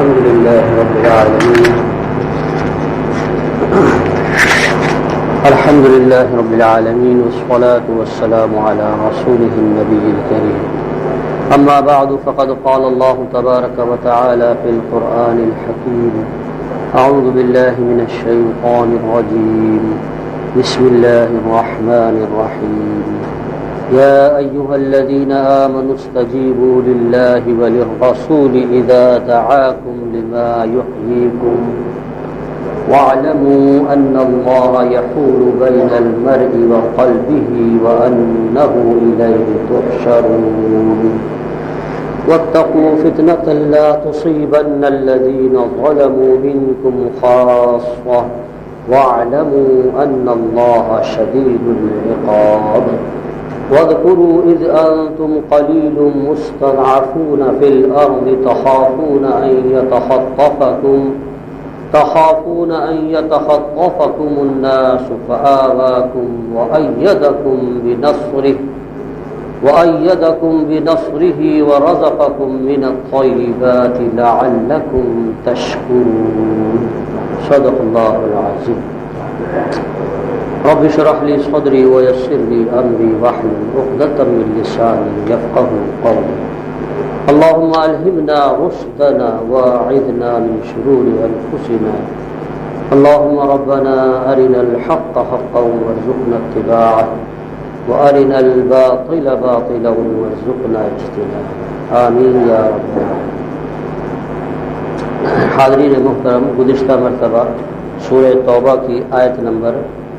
الحمد لله رب العالمين الحمد لله رب العالمين والصلاة والسلام على رسوله النبي الكريم أما بعد فقد قال الله تبارك وتعالى في القرآن الحكيم أعوذ بالله من الشيطان الرجيم بسم الله الرحمن الرحيم يا أيها الذين آمنوا استجيبوا لله وللرسول إذا دعاكم لما يحييكم واعلموا أن الله يحول بين المرء وقلبه وأنه إليه تحشرون واتقوا فتنة لا تصيبن الذين ظلموا منكم خاصة واعلموا أن الله شديد العقاب واذكروا إذ أنتم قليل مستضعفون في الأرض تخافون أن يتخطفكم الناس فآواكم وأيدكم بنصره ورزقكم من الطيبات لعلكم تشكرون صدق الله العظيم رب اشرح لي صدري ويسر لي أمري واحلل عقدة من لساني يفقهوا قولي اللهم ألهمنا رشدنا وأعذنا من شرور أنفسنا اللهم ربنا أرنا الحق حقا وارزقنا اتباعه وأرنا الباطل باطلا وارزقنا اجتنابه آمین یا رب العالمین۔ حاضرین محترم، گزشتہ مرتبہ سورہ توبہ کی آیت نمبر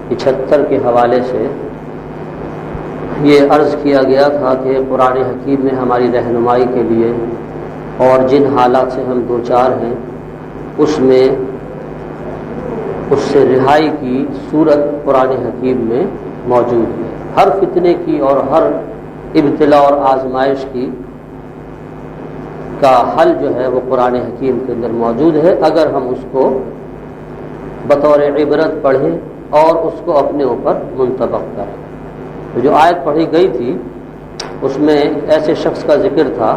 75 کے حوالے سے یہ عرض کیا گیا تھا کہ قرآن حکیم میں ہماری رہنمائی کے لیے اور جن حالات سے ہم دوچار ہیں اس میں اس سے رہائی کی صورت قرآن حکیم میں موجود ہے۔ ہر فتنے کی اور ہر ابتلا اور آزمائش کی کا حل جو ہے وہ قرآن حکیم کے اندر موجود ہے، اگر ہم اس کو بطور عبرت پڑھیں اور اس کو اپنے اوپر منطبق کریں۔ تو جو آیت پڑھی گئی تھی اس میں ایسے شخص کا ذکر تھا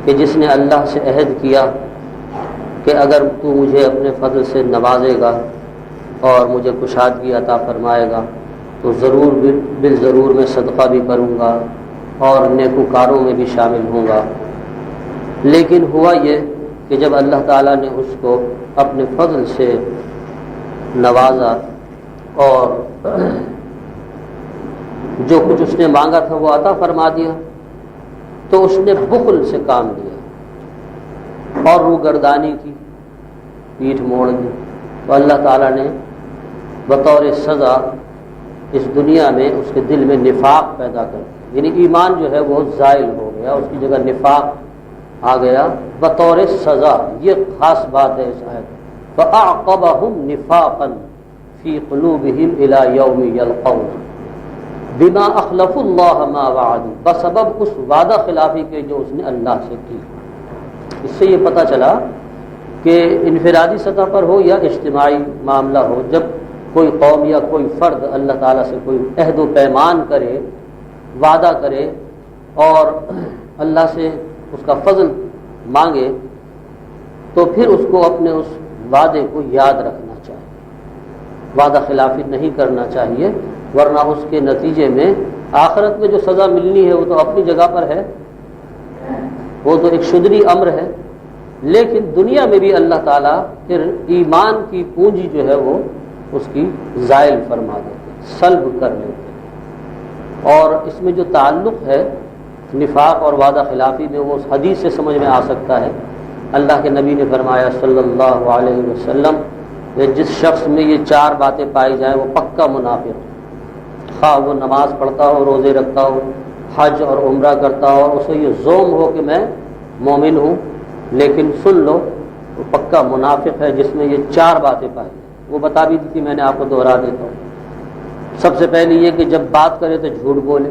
کہ جس نے اللہ سے عہد کیا کہ اگر تو مجھے اپنے فضل سے نوازے گا اور مجھے کشادگی عطا فرمائے گا تو ضرور بالضرور میں صدقہ بھی کروں گا اور نیکوکاروں میں بھی شامل ہوں گا۔ لیکن ہوا یہ کہ جب اللہ تعالیٰ نے اس کو اپنے فضل سے نوازا اور جو کچھ اس نے مانگا تھا وہ عطا فرما دیا تو اس نے بخل سے کام لیا اور روگردانی کی، پیٹھ موڑ دی، تو اللہ تعالیٰ نے بطور سزا اس دنیا میں اس کے دل میں نفاق پیدا کر دیا، یعنی ایمان جو ہے وہ زائل ہو گیا، اس کی جگہ نفاق آ گیا بطور سزا۔ یہ خاص بات ہے اس آیت میں، فَأَعْقَبَهُمْ نِفَاقًا فِي قُلُوبِهِمْ إِلَى يَوْمِ يَلْقَوْنَهُ بِمَا أَخْلَفُوا اللَّهَ مَا وَعَدُوا، بسبب اس وعدہ خلافی کے جو اس نے اللہ سے کی۔ اس سے یہ پتہ چلا کہ انفرادی سطح پر ہو یا اجتماعی معاملہ ہو، جب کوئی قوم یا کوئی فرد اللہ تعالیٰ سے کوئی عہد و پیمان کرے، وعدہ کرے اور اللہ سے اس کا فضل مانگے تو پھر اس کو اپنے اس وعدے کو یاد رکھنا چاہیے، وعدہ خلافی نہیں کرنا چاہیے، ورنہ اس کے نتیجے میں آخرت میں جو سزا ملنی ہے وہ تو اپنی جگہ پر ہے، وہ تو ایک شدنی امر ہے، لیکن دنیا میں بھی اللہ تعالیٰ پھر ایمان کی پونجی جو ہے وہ اس کی زائل فرما دیتے، سلب کر لیتے۔ اور اس میں جو تعلق ہے نفاق اور وعدہ خلافی میں وہ اس حدیث سے سمجھ میں آ سکتا ہے۔ اللہ کے نبی نے فرمایا صلی اللہ علیہ وسلم کہ جس شخص میں یہ 4 باتیں پائی جائیں وہ پکا منافق، خواہ وہ نماز پڑھتا ہو، روزے رکھتا ہو، حج اور عمرہ کرتا ہو، اور اسے یہ زوم ہو کہ میں مومن ہوں، لیکن سن لو وہ پکا منافق ہے جس میں یہ 4 باتیں پائی جائیں۔ وہ بتا بھی دی تھی، میں نے آپ کو دوہرا دیتا ہوں۔ سب سے پہلے یہ کہ جب بات کرے تو جھوٹ بولے،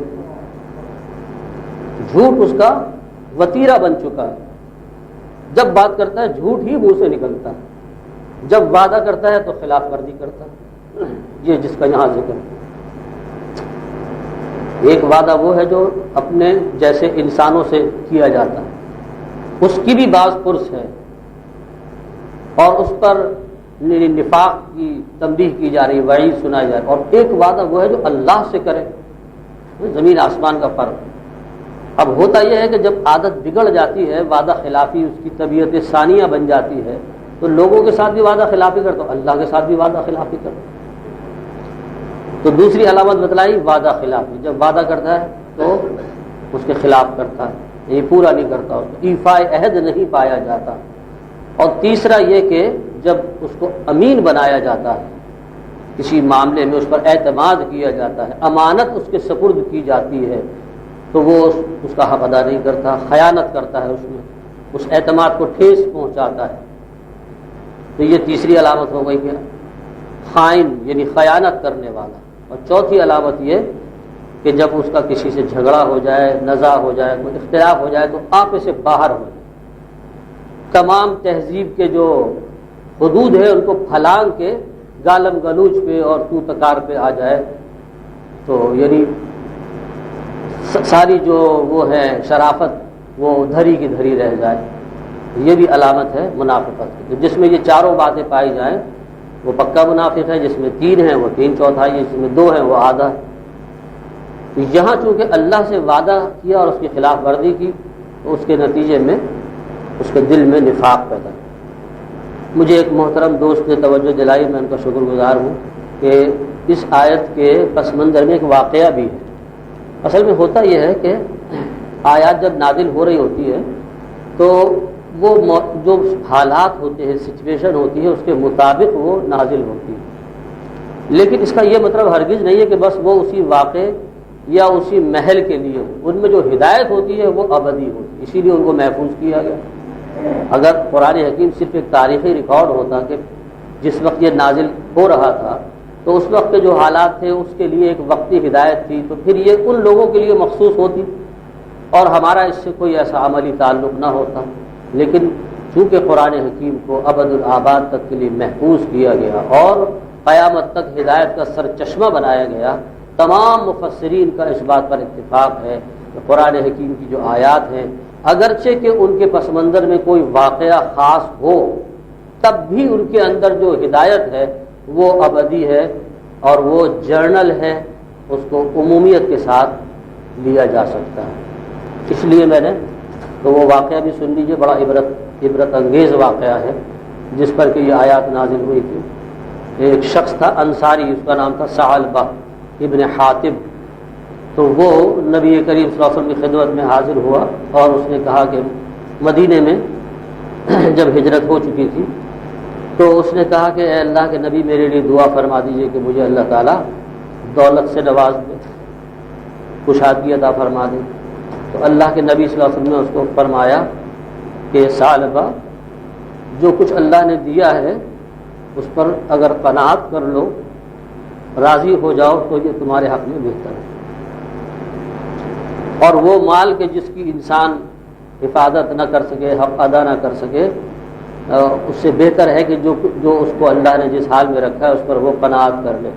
جھوٹ اس کا وتیرہ بن چکا ہے، جب بات کرتا ہے جھوٹ ہی منہ سے نکلتا ہے، جب وعدہ کرتا ہے تو خلاف ورزی کرتا ہے، یہ جس کا یہاں ذکر ہے۔ ایک وعدہ وہ ہے جو اپنے جیسے انسانوں سے کیا جاتا ہے، اس کی بھی بعض پرس ہے، اور اس پر نفاق کی تنبیہ کی جا رہی ہے، وعید سنائی جا رہی ہے۔ اور ایک وعدہ وہ ہے جو اللہ سے کرے، زمین آسمان کا فرق۔ اب ہوتا یہ ہے کہ جب عادت بگڑ جاتی ہے، وعدہ خلافی اس کی طبیعت ثانیہ بن جاتی ہے، تو لوگوں کے ساتھ بھی وعدہ خلافی کرتا، اللہ کے ساتھ بھی وعدہ خلافی کرتا۔ تو دوسری علامت بتلائی وعدہ خلافی، جب وعدہ کرتا ہے تو اس کے خلاف کرتا ہے، یہ پورا نہیں کرتا، اس کو ایفاء عہد نہیں پایا جاتا۔ اور تیسرا یہ کہ جب اس کو امین بنایا جاتا ہے، کسی معاملے میں اس پر اعتماد کیا جاتا ہے، امانت اس کے سپرد کی جاتی ہے، تو وہ اس کا حق ادا نہیں کرتا، خیانت کرتا ہے، اس میں اس اعتماد کو ٹھیس پہنچاتا ہے۔ تو یہ تیسری علامت ہو گئی کہ خائن یعنی خیانت کرنے والا۔ اور چوتھی علامت یہ کہ جب اس کا کسی سے جھگڑا ہو جائے، نزاع ہو جائے، کوئی اختلاف ہو جائے تو آپے سے باہر ہو جائے، تمام تہذیب کے جو حدود ہے ان کو پھلانگ کے گالم گلوچ پہ اور تو تکار پہ آ جائے، تو یعنی ساری جو وہ ہے شرافت وہ دھری کی دھری رہ جائے۔ یہ بھی علامت ہے منافقت کی۔ جس میں یہ چاروں باتیں پائی جائیں وہ پکا منافق ہے، جس میں 3 ہیں وہ 3/4، جس میں 2 ہیں وہ آدھا۔ یہاں چونکہ اللہ سے وعدہ کیا اور اس کی خلاف ورزی کی، تو اس کے نتیجے میں اس کے دل میں نفاق پیدا۔ مجھے ایک محترم دوست نے توجہ دلائی، میں ان کا شکر گزار ہوں کہ اس آیت کے پس منظر میں ایک واقعہ بھی ہے۔ اصل میں ہوتا یہ ہے کہ آیات جب نازل ہو رہی ہوتی ہے تو وہ جو حالات ہوتے ہیں، سچویشن ہوتی ہے، اس کے مطابق وہ نازل ہوتی ہے، لیکن اس کا یہ مطلب ہرگز نہیں ہے کہ بس وہ اسی واقعے یا اسی محل کے لیے ہو۔ ان میں جو ہدایت ہوتی ہے وہ ابدی ہوتی ہے، اسی لیے ان کو محفوظ کیا گیا۔ اگر قرآن حکیم صرف ایک تاریخی ریکارڈ ہوتا کہ جس وقت یہ نازل ہو رہا تھا تو اس وقت کے جو حالات تھے اس کے لیے ایک وقتی ہدایت تھی، تو پھر یہ ان لوگوں کے لیے مخصوص ہوتی اور ہمارا اس سے کوئی ایسا عملی تعلق نہ ہوتا۔ لیکن چونکہ قرآن حکیم کو ابد الآباد تک کے لیے محفوظ کیا گیا اور قیامت تک ہدایت کا سرچشمہ بنایا گیا، تمام مفسرین کا اس بات پر اتفاق ہے کہ قرآن حکیم کی جو آیات ہیں، اگرچہ کہ ان کے پس منظر میں کوئی واقعہ خاص ہو، تب بھی ان کے اندر جو ہدایت ہے وہ ابدی ہے اور وہ جرنل ہے، اس کو عمومیت کے ساتھ لیا جا سکتا ہے۔ اس لیے میں نے تو وہ واقعہ بھی سن لیجیے، بڑا عبرت انگیز واقعہ ہے جس پر کہ یہ آیات نازل ہوئی تھی۔ ایک شخص تھا انصاری، اس کا نام تھا ثعلبہ ابن حاتب، تو وہ نبی کریم صلی اللہ علیہ وسلم کی خدمت میں حاضر ہوا اور اس نے کہا کہ مدینے میں جب ہجرت ہو چکی تھی تو اس نے کہا کہ اے اللہ کے نبی میرے لیے دعا فرما دیجئے کہ مجھے اللہ تعالیٰ دولت سے نواز دے، کشادگی عطا فرما دے۔ تو اللہ کے نبی صلی اللہ علیہ وسلم نے اس کو فرمایا کہ ثعلبہ، جو کچھ اللہ نے دیا ہے اس پر اگر قناعت کر لو، راضی ہو جاؤ تو یہ تمہارے حق میں بہتر ہے، اور وہ مال کے جس کی انسان حفاظت نہ کر سکے، حق ادا نہ کر سکے، اس سے بہتر ہے کہ جو اس کو اللہ نے جس حال میں رکھا ہے اس پر وہ قناعت کر لے۔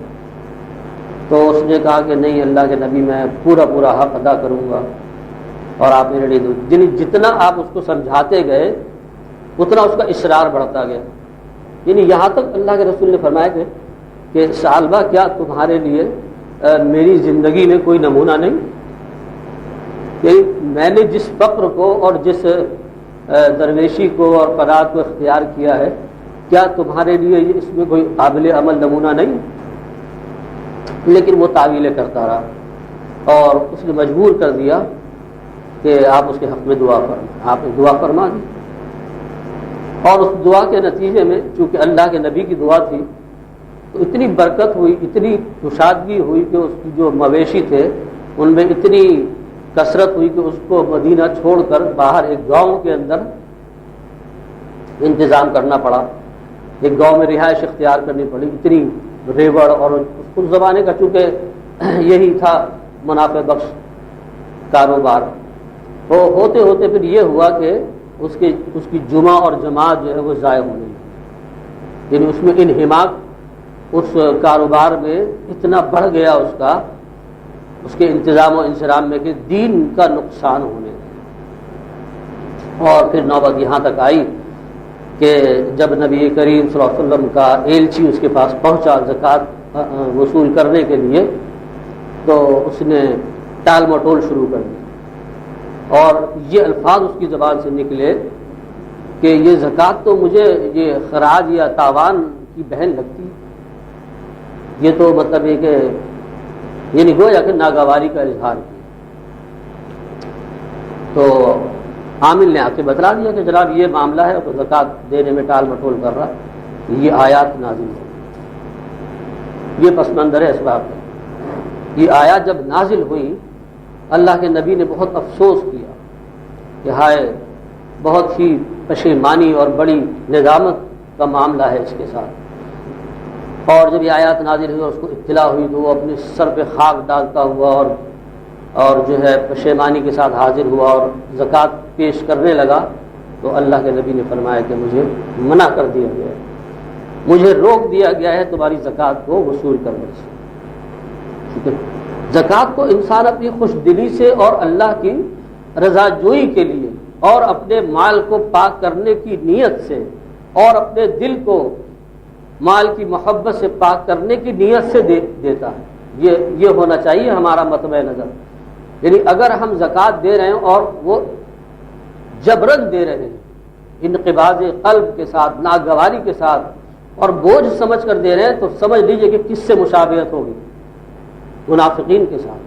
تو اس نے کہا کہ نہیں اللہ کے نبی، میں پورا حق ادا کروں گا اور آپ میرے لیے جتنا آپ اس کو سمجھاتے گئے اتنا اس کا اصرار بڑھتا گیا، یعنی یہاں تک اللہ کے رسول نے فرمایا کہ ثعلبہ کیا تمہارے لیے میری زندگی میں کوئی نمونہ نہیں، کہ میں نے جس فقر کو اور جس درویشی کو اور قناعت کو اختیار کیا ہے، کیا تمہارے لیے اس میں کوئی قابل عمل نمونہ نہیں؟ لیکن وہ تعویلیں کرتا رہا اور اس نے مجبور کر دیا کہ آپ اس کے حق میں دعا فرمائیں۔ آپ نے دعا فرما دی اور اس دعا کے نتیجے میں چونکہ اللہ کے نبی کی دعا تھی تو اتنی برکت ہوئی، اتنی کشادگی ہوئی کہ اس کی جو مویشی تھے ان میں اتنی کثرت ہوئی کہ اس کو مدینہ چھوڑ کر باہر ایک گاؤں کے اندر انتظام کرنا پڑا، ایک گاؤں میں رہائش اختیار کرنی پڑی۔ اتنی ریوڑ اور اس زمانے کا چونکہ یہی تھا منافع بخش کاروبار، وہ ہوتے ہوتے پھر یہ ہوا کہ اس کی جمعہ اور جماعت جو ہے وہ ضائع ہونے لگی، یعنی اس میں انہماک اس کاروبار میں اتنا بڑھ گیا اس کے انتظام و انصرام میں کہ دین کا نقصان ہونے لگا۔ اور پھر نوبت یہاں تک آئی کہ جب نبی کریم صلی اللہ علیہ وسلم کا ایلچی اس کے پاس پہنچا زکوٰۃ وصول کرنے کے لیے، تو اس نے ٹال مٹول شروع کر دی اور یہ الفاظ اس کی زبان سے نکلے کہ یہ زکوٰۃ تو مجھے یہ خراج یا تاوان کی بہن لگتی ہے، یہ تو مطلب یہ کہ یعنی گویا کہ ناگواری کا اظہار کیا۔ تو عامل نے آ کے بتلا دیا کہ جناب یہ معاملہ ہے، تو زکوٰۃ دینے میں ٹال مٹول کر رہا، یہ آیات نازل ہوئی، یہ پس منظر ہے اسباب ہے۔ یہ آیات جب نازل ہوئی، اللہ کے نبی نے بہت افسوس کیا کہ ہائے بہت ہی پشیمانی اور بڑی ندامت کا معاملہ ہے اس کے ساتھ۔ اور جب یہ آیات نازل ہوئی اور اس کو اطلاع ہوئی تو وہ اپنے سر پہ خاک ڈالتا ہوا اور جو ہے پشیمانی کے ساتھ حاضر ہوا اور زکوٰۃ پیش کرنے لگا، تو اللہ کے نبی نے فرمایا کہ مجھے منع کر دیا گیا ہے، مجھے روک دیا گیا ہے تمہاری زکوٰۃ کو وصول کرنے سے۔ زکوٰۃ کو انسان اپنی خوش دلی سے اور اللہ کی رضا جوئی کے لیے اور اپنے مال کو پاک کرنے کی نیت سے اور اپنے دل کو مال کی محبت سے پاک کرنے کی نیت سے دیتا ہے، یہ ہونا چاہیے ہمارا مطمع نظر۔ یعنی اگر ہم زکوٰۃ دے رہے ہیں اور وہ جبرن دے رہے ہیں، انقباض قلب کے ساتھ، ناگواری کے ساتھ اور بوجھ سمجھ کر دے رہے ہیں، تو سمجھ لیجئے کہ کس سے مشابہت ہوگی؟ منافقین کے ساتھ۔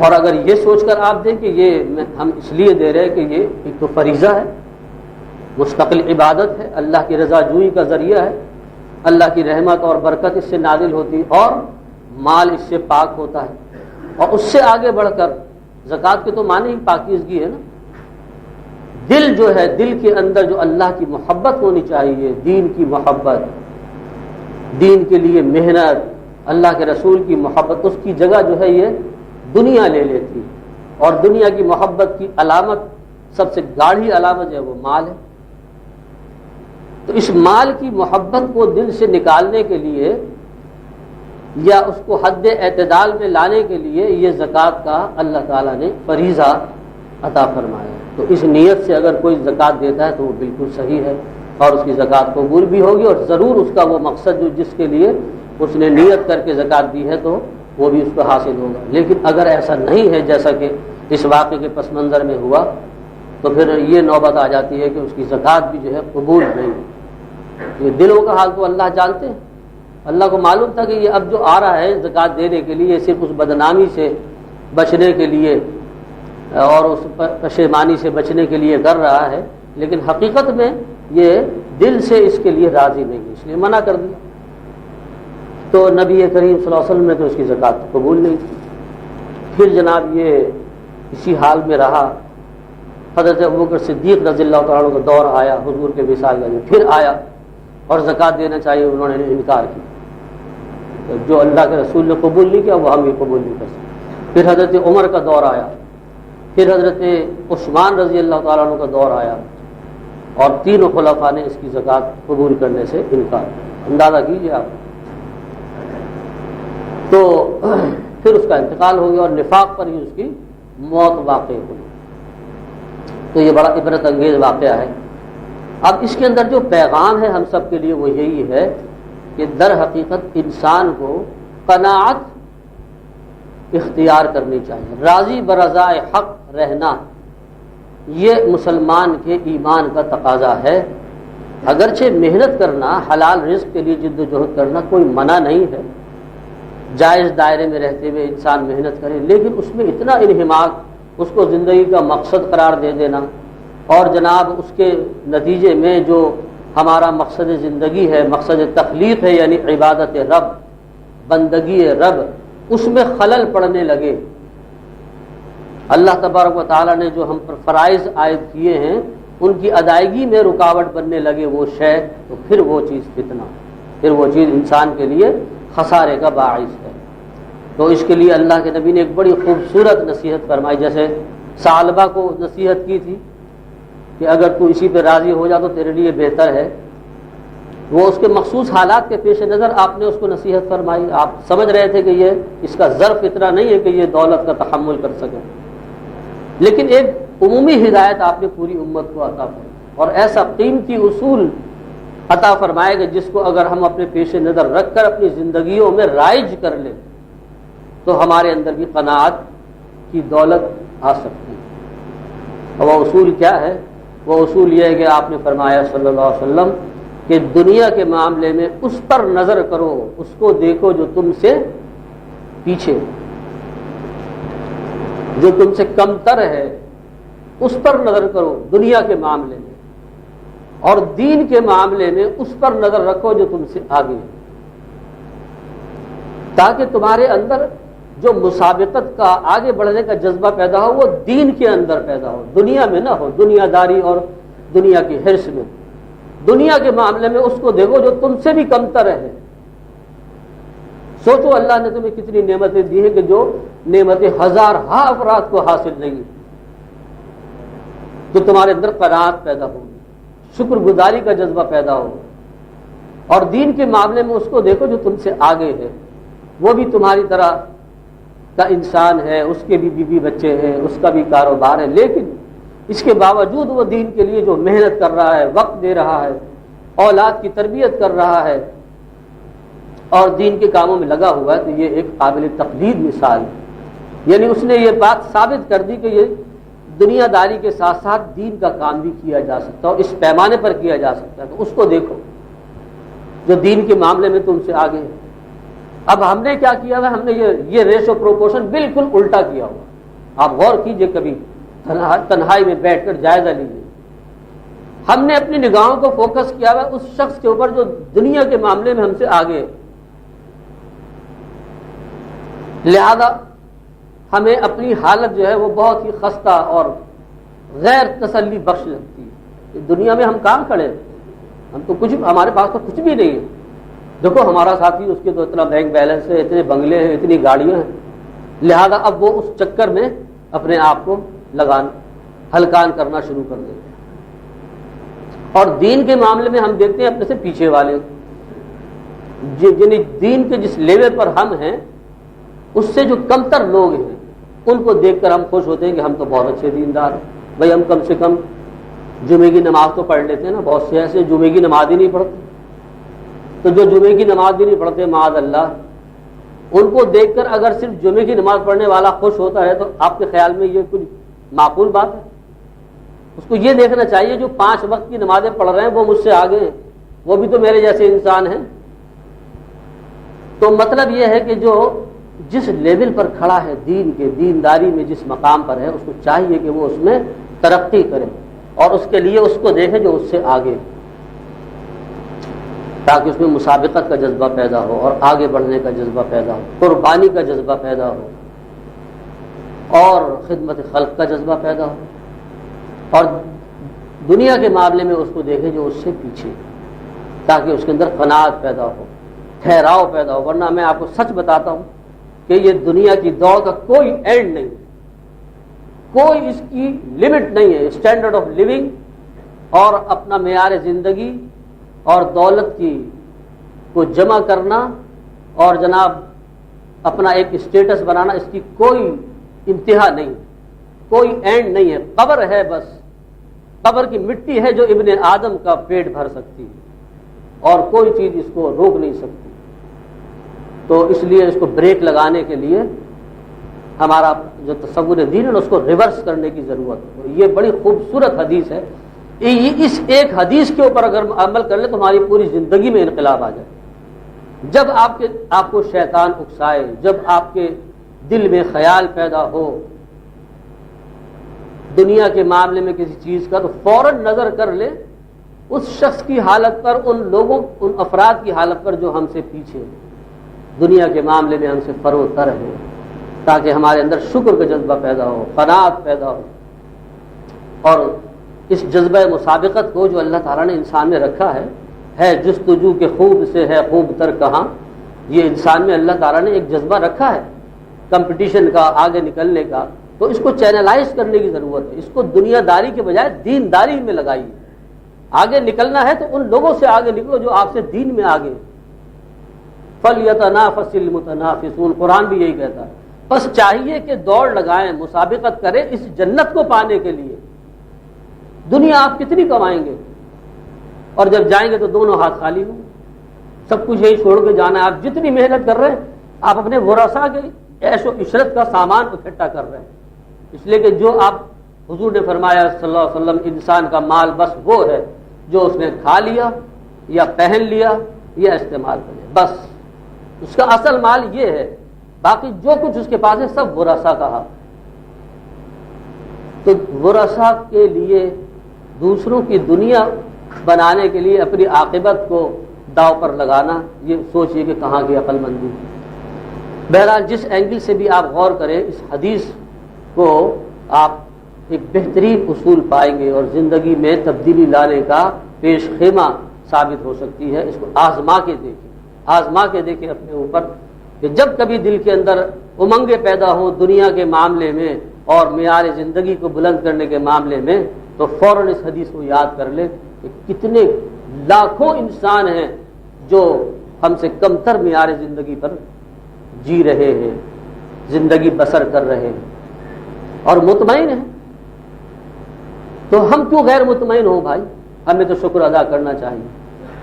اور اگر یہ سوچ کر آپ دیں کہ یہ ہم اس لیے دے رہے ہیں کہ یہ ایک تو فریضہ ہے، مستقل عبادت ہے، اللہ کی رضا جوئی کا ذریعہ ہے، اللہ کی رحمت اور برکت اس سے نازل ہوتی اور مال اس سے پاک ہوتا ہے، اور اس سے آگے بڑھ کر زکوٰۃ کے تو معنی ہی پاکیزگی ہے نا۔ دل جو ہے، دل کے اندر جو اللہ کی محبت ہونی چاہیے، دین کی محبت، دین کے لیے محنت، اللہ کے رسول کی محبت، اس کی جگہ جو ہے یہ دنیا لے لیتی، اور دنیا کی محبت کی علامت، سب سے گاڑھی علامت ہے وہ مال ہے۔ تو اس مال کی محبت کو دل سے نکالنے کے لیے یا اس کو حد اعتدال میں لانے کے لیے یہ زکوٰۃ کا اللہ تعالیٰ نے فریضہ عطا فرمایا۔ تو اس نیت سے اگر کوئی زکوٰۃ دیتا ہے تو وہ بالکل صحیح ہے، اور اس کی زکوٰۃ قبول بھی ہوگی، اور ضرور اس کا وہ مقصد جو جس کے لیے اس نے نیت کر کے زکوٰۃ دی ہے تو وہ بھی اس کو حاصل ہوگا۔ لیکن اگر ایسا نہیں ہے جیسا کہ اس واقعے کے پس منظر میں ہوا، تو پھر یہ نوبت آ جاتی ہے کہ اس کی زکوٰۃ بھی جو ہے قبول نہیں۔ یہ دلوں کا حال تو اللہ جانتے ہیں، اللہ کو معلوم تھا کہ یہ اب جو آ رہا ہے زکوٰۃ دینے کے لیے صرف اس بدنامی سے بچنے کے لیے اور اس پشیمانی سے بچنے کے لیے کر رہا ہے، لیکن حقیقت میں یہ دل سے اس کے لیے راضی نہیں ہے، اس لیے منع کر دیا۔ تو نبی کریم صلی اللہ علیہ وسلم نے تو اس کی زکوٰۃ قبول نہیں کی۔ پھر جناب یہ اسی حال میں رہا، حضرت ابوبکر صدیق رضی اللہ تعالیٰ عنہ کا دور آیا، حضور کے وصال میں پھر آیا اور زکوٰۃ دینا چاہیے، انہوں نے انکار کیا۔ جو اللہ کے رسول نے قبول نہیں کیا وہ ہم بھی قبول نہیں کر سکتے۔ پھر حضرت عمر کا دور آیا، پھر حضرت عثمان رضی اللہ تعالیٰ عنہ کا دور آیا، اور تینوں خلفاء نے اس کی زکوٰۃ قبول کرنے سے انکار کیا۔ اندازہ کیجیے آپ۔ تو پھر اس کا انتقال ہو گیا اور نفاق پر ہی اس کی موت واقع ہوئی۔ تو یہ بڑا عبرت انگیز واقعہ ہے۔ اب اس کے اندر جو پیغام ہے ہم سب کے لیے وہ یہی ہے کہ در حقیقت انسان کو قناعت اختیار کرنی چاہیے، راضی برضائے حق رہنا، یہ مسلمان کے ایمان کا تقاضا ہے۔ اگرچہ محنت کرنا، حلال رزق کے لیے جد و جہد کرنا کوئی منع نہیں ہے، جائز دائرے میں رہتے ہوئے انسان محنت کرے، لیکن اس میں اتنا انہماک، اس کو زندگی کا مقصد قرار دے دینا، اور جناب اس کے نتیجے میں جو ہمارا مقصد زندگی ہے، مقصد تخلیق ہے، یعنی عبادت رب، بندگی رب، اس میں خلل پڑنے لگے۔ اللہ تبارک و تعالیٰ نے جو ہم پر فرائض عائد کیے ہیں ان کی ادائیگی میں رکاوٹ بننے لگے وہ شے، تو پھر وہ چیز فتنہ، پھر وہ چیز انسان کے لیے خسارے کا باعث ہے۔ تو اس کے لیے اللہ کے نبی نے ایک بڑی خوبصورت نصیحت فرمائی، جیسے ثعلبہ کو نصیحت کی تھی کہ اگر تو اسی پہ راضی ہو جا تو تیرے لیے بہتر ہے۔ وہ اس کے مخصوص حالات کے پیش نظر آپ نے اس کو نصیحت فرمائی، آپ سمجھ رہے تھے کہ یہ اس کا ظرف اتنا نہیں ہے کہ یہ دولت کا تحمل کر سکے، لیکن ایک عمومی ہدایت آپ نے پوری امت کو عطا کی، اور ایسا قیمتی اصول عطا فرمائے گا جس کو اگر ہم اپنے پیش نظر رکھ کر اپنی زندگیوں میں رائج کر لیں تو ہمارے اندر بھی قناعت کی دولت آ سکتی ہے۔ اور وہ اصول کیا ہے؟ وہ اصول یہ ہے کہ آپ نے فرمایا صلی اللہ علیہ وسلم کہ دنیا کے معاملے میں اس پر نظر کرو، اس کو دیکھو جو تم سے پیچھے، جو تم سے کم تر ہے، اس پر نظر کرو دنیا کے معاملے میں، اور دین کے معاملے میں اس پر نظر رکھو جو تم سے آگے ہے، تاکہ تمہارے اندر جو مسابقت کا، آگے بڑھنے کا جذبہ پیدا ہو وہ دین کے اندر پیدا ہو، دنیا میں نہ ہو، دنیا داری اور دنیا کی حرص میں۔ دنیا کے معاملے میں اس کو دیکھو جو تم سے بھی کمتر ہے۔ سوچو اللہ نے تمہیں کتنی نعمتیں دی ہیں کہ جو نعمتیں ہزارہا افراد کو حاصل نہیں، تو تمہارے اندر قناعت پیدا ہوگی، شکر گزاری کا جذبہ پیدا ہو، اور دین کے معاملے میں اس کو دیکھو جو تم سے آگے ہے، وہ بھی تمہاری طرح کا انسان ہے، اس کے بھی بیوی بچے ہیں، اس کا بھی کاروبار ہے، لیکن اس کے باوجود وہ دین کے لیے جو محنت کر رہا ہے، وقت دے رہا ہے، اولاد کی تربیت کر رہا ہے اور دین کے کاموں میں لگا ہوا ہے، تو یہ ایک قابل تقلید مثال ہے۔ یعنی اس نے یہ بات ثابت کر دی کہ یہ دنیا داری کے ساتھ ساتھ دین کا کام بھی کیا جا سکتا ہے، اور اس پیمانے پر کیا جا سکتا ہے، تو اس کو دیکھو جو دین کے معاملے میں تم سے آگے ہے۔ اب ہم نے کیا کیا ہے؟ ہم نے یہ ریشو پروپورشن بالکل الٹا کیا ہوا۔ آپ غور کیجئے، کبھی تنہائی میں بیٹھ کر جائزہ لیجیے۔ ہم نے اپنی نگاہوں کو فوکس کیا ہوا اس شخص کے اوپر جو دنیا کے معاملے میں ہم سے آگے ہے، لہذا ہمیں اپنی حالت جو ہے وہ بہت ہی خستہ اور غیر تسلی بخش لگتی ہے۔ دنیا میں ہم کام کھڑے ہیں، ہم تو کچھ، ہمارے پاس تو کچھ بھی نہیں ہے۔ دیکھو ہمارا ساتھی، اس کے تو اتنا بینک بیلنس ہے، اتنے بنگلے ہیں، اتنی گاڑیاں ہیں، لہذا اب وہ اس چکر میں اپنے آپ کو ہلکان کرنا شروع کر دیتے ہیں۔ اور دین کے معاملے میں ہم دیکھتے ہیں اپنے سے پیچھے والے، یعنی دین کے جس لیول پر ہم ہیں اس سے جو کمتر لوگ ہیں ان کو دیکھ کر ہم خوش ہوتے ہیں کہ ہم تو بہت اچھے دیندار ہیں، بھائی ہم کم سے کم جمعے کی نماز تو پڑھ لیتے ہیں نا۔ بہت سے ایسے جمعے کی نماز ہی نہیں پڑھتے، تو جو جمعے کی نماز بھی نہیں پڑھتے معاذ اللہ، ان کو دیکھ کر اگر صرف جمعے کی نماز پڑھنے والا خوش ہوتا ہے تو آپ کے خیال میں یہ کچھ معقول بات ہے؟ اس کو یہ دیکھنا چاہیے جو 5 وقت کی نمازیں پڑھ رہے ہیں وہ مجھ سے آگے ہیں، وہ بھی تو میرے جیسے انسان ہیں۔ تو مطلب یہ ہے کہ جو جس لیول پر کھڑا ہے دین کے، دینداری میں جس مقام پر ہے، اس کو چاہیے کہ وہ اس میں ترقی کرے، اور اس کے لیے اس کو دیکھے جو اس سے آگے، تاکہ اس میں مسابقت کا جذبہ پیدا ہو اور آگے بڑھنے کا جذبہ پیدا ہو، قربانی کا جذبہ پیدا ہو اور خدمت خلق کا جذبہ پیدا ہو، اور دنیا کے معاملے میں اس کو دیکھے جو اس سے پیچھے، تاکہ اس کے اندر قناعت پیدا ہو، ٹھہراؤ پیدا ہو۔ ورنہ میں آپ کو سچ بتاتا ہوں کہ یہ دنیا کی دوڑ کا کوئی اینڈ نہیں، کوئی اس کی لمٹ نہیں ہے۔ اسٹینڈرڈ آف لیونگ اور اپنا معیار زندگی اور دولت کی کو جمع کرنا اور جناب اپنا ایک اسٹیٹس بنانا، اس کی کوئی انتہا نہیں، کوئی اینڈ نہیں ہے۔ قبر ہے، بس قبر کی مٹی ہے جو ابن آدم کا پیٹ بھر سکتی ہے، اور کوئی چیز اس کو روک نہیں سکتی۔ تو اس لیے اس کو بریک لگانے کے لیے ہمارا جو تصور دین ہے اس کو ریورس کرنے کی ضرورت ہے۔ یہ بڑی خوبصورت حدیث ہے، اس ایک حدیث کے اوپر اگر عمل کر لیں تو ہماری پوری زندگی میں انقلاب آ جائے۔ جب آپ کو شیطان اکسائے، جب آپ کے دل میں خیال پیدا ہو دنیا کے معاملے میں کسی چیز کا، تو فوراً نظر کر لے اس شخص کی حالت پر، ان لوگوں، ان افراد کی حالت پر جو ہم سے پیچھے دنیا کے معاملے میں ہم سے فروتر ہے، تاکہ ہمارے اندر شکر کا جذبہ پیدا ہو، قناعت پیدا ہو، اور اس جذبہ مسابقت کو جو اللہ تعالیٰ نے انسان میں رکھا ہے جستجو کے خوب سے ہے خوب تر کہاں، یہ انسان میں اللہ تعالیٰ نے ایک جذبہ رکھا ہے کمپٹیشن کا، آگے نکلنے کا، تو اس کو چینلائز کرنے کی ضرورت ہے۔ اس کو دنیا داری کے بجائے دین داری میں لگائیے۔ آگے نکلنا ہے تو ان لوگوں سے آگے نکلو جو آپ سے دین میں آگے۔ فَلْيَتَنَافَسِ الْمُتَنَافِسُونَ، قرآن بھی یہی کہتا ہے۔ بس چاہیے کہ دوڑ لگائیں، مسابقت کریں اس جنت کو پانے کے لیے دنیا آپ کتنی کمائیں گے اور جب جائیں گے تو دونوں ہاتھ خالی ہوں، سب کچھ یہی چھوڑ کے جانا ہے۔ آپ جتنی محنت کر رہے ہیں آپ اپنے ورثاء کے عیش و عشرت کا سامان اکٹھا کر رہے ہیں، اس لیے کہ جو آپ حضور نے فرمایا صلی اللہ علیہ وسلم انسان کا مال بس وہ ہے جو اس نے کھا لیا یا پہن لیا یا استعمال کر لیا، بس اس کا اصل مال یہ ہے، باقی جو کچھ اس کے پاس ہے سب ورثاء کا حق۔ تو ورثاء کے لیے دوسروں کی دنیا بنانے کے لیے اپنی عاقبت کو داؤ پر لگانا، یہ سوچئے کہ کہاں کی عقل مندی۔ بہرحال جس اینگل سے بھی آپ غور کریں اس حدیث کو آپ ایک بہترین اصول پائیں گے اور زندگی میں تبدیلی لانے کا پیش خیمہ ثابت ہو سکتی ہے۔ اس کو آزما کے دیکھیں اپنے اوپر کہ جب کبھی دل کے اندر امنگیں پیدا ہوں دنیا کے معاملے میں اور معیار زندگی کو بلند کرنے کے معاملے میں، تو فوراً اس حدیث کو یاد کر لے کہ کتنے لاکھوں انسان ہیں جو ہم سے کم تر معیار زندگی پر جی رہے ہیں، زندگی بسر کر رہے ہیں اور مطمئن ہیں۔ تو ہم کیوں غیر مطمئن ہوں بھائی؟ ہمیں تو شکر ادا کرنا چاہیے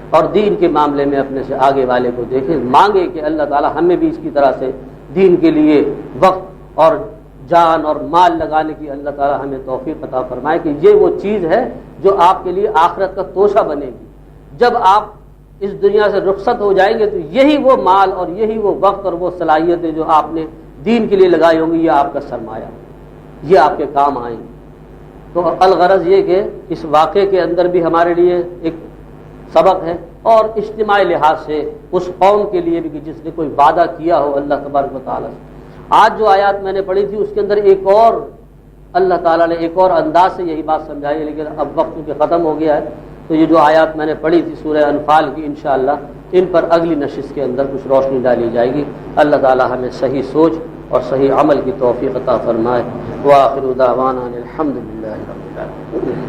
اور دین کے معاملے میں اپنے سے آگے والے کو دیکھیں، مانگے کہ اللہ تعالی ہمیں بھی اس کی طرح سے دین کے لیے وقت اور جان اور مال لگانے کی اللہ تعالی ہمیں توفیق عطا فرمائے کہ یہ وہ چیز ہے جو آپ کے لیے آخرت کا توشہ بنے گی۔ جب آپ اس دنیا سے رخصت ہو جائیں گے تو یہی وہ مال اور یہی وہ وقت اور وہ صلاحیتیں جو آپ نے دین کے لیے لگائی ہوں گی، یہ آپ کا سرمایہ، یہ آپ کے کام آئیں گے۔ تو الغرض یہ کہ اس واقعے کے اندر بھی ہمارے لیے ایک سبق ہے اور اجتماعی لحاظ سے اس قوم کے لیے بھی کہ جس نے کوئی وعدہ کیا ہو اللہ تبارک و تعالیٰ سے۔ آج جو آیات میں نے پڑھی تھی اس کے اندر ایک اور اللہ تعالیٰ نے ایک اور انداز سے یہی بات سمجھائی ہے، لیکن اب وقت کے ختم ہو گیا ہے، تو یہ جو آیات میں نے پڑھی تھی سورہ انفال کی انشاءاللہ ان پر اگلی نشست کے اندر کچھ روشنی ڈالی جائے گی۔ اللہ تعالیٰ ہمیں صحیح سوچ اور صحیح عمل کی توفیق عطا فرمائے۔ وآخر دعوانا الحمدللہ رب العالمین۔